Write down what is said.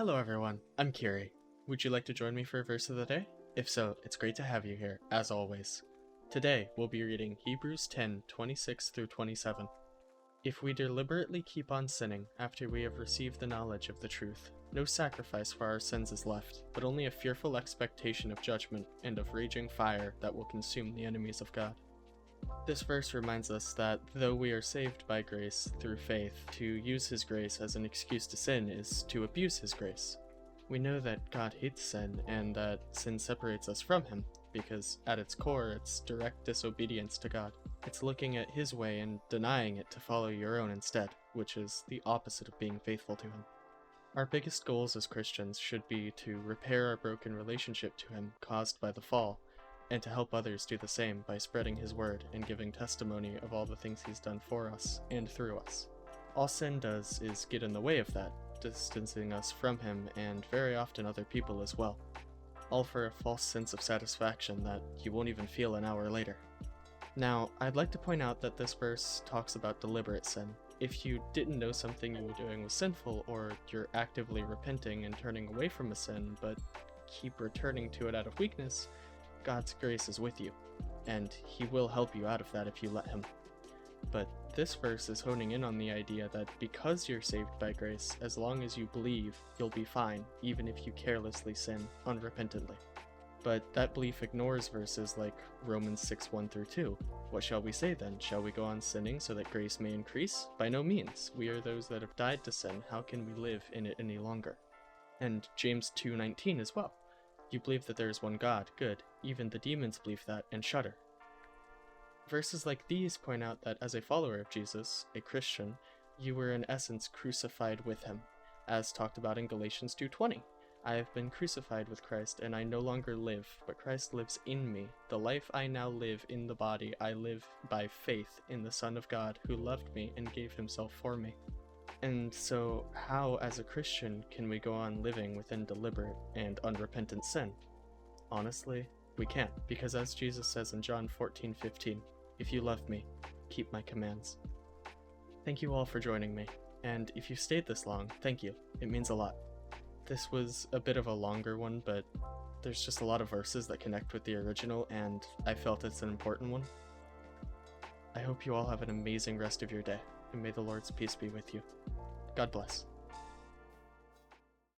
Hello everyone, I'm Kiri. Would you like to join me for a verse of the day? If so, it's great to have you here, as always. Today, we'll be reading Hebrews 10:26 through 27. If we deliberately keep on sinning after we have received the knowledge of the truth, no sacrifice for our sins is left, but only a fearful expectation of judgment and of raging fire that will consume the enemies of God. This verse reminds us that though we are saved by grace through faith, to use His grace as an excuse to sin is to abuse His grace. We know that God hates sin and that sin separates us from Him, because at its core it's direct disobedience to God. It's looking at His way and denying it to follow your own instead, which is the opposite of being faithful to Him. Our biggest goals as Christians should be to repair our broken relationship to Him caused by the fall, and to help others do the same by spreading His word and giving testimony of all the things He's done for us and through us. All sin does is get in the way of that, distancing us from Him and very often other people as well, all for a false sense of satisfaction that you won't even feel an hour later. Now, I'd like to point out that this verse talks about deliberate sin. If you didn't know something you were doing was sinful, or you're actively repenting and turning away from a sin but keep returning to it out of weakness, God's grace is with you, and He will help you out of that if you let Him. But this verse is honing in on the idea that because you're saved by grace, as long as you believe, you'll be fine, even if you carelessly sin unrepentantly. But that belief ignores verses like Romans 6:1-2. What shall we say then? Shall we go on sinning so that grace may increase? By no means. We are those that have died to sin. How can we live in it any longer? And James 2:19 as well. You believe that there is one God, good. Even the demons believe that and shudder. Verses like these point out that as a follower of Jesus, a Christian, you were in essence crucified with Him, as talked about in Galatians 2:20. I have been crucified with Christ, and I no longer live, but Christ lives in me. The life I now live in the body, I live by faith in the Son of God, who loved me and gave Himself for me. And so, how as a Christian can we go on living within deliberate and unrepentant sin? Honestly, we can't, because as Jesus says in John 14:15, if you love me, keep my commands. Thank you all for joining me, and if you stayed this long, thank you. It means a lot. This was a bit of a longer one, but there's just a lot of verses that connect with the original, and I felt it's an important one. I hope you all have an amazing rest of your day, and may the Lord's peace be with you. God bless.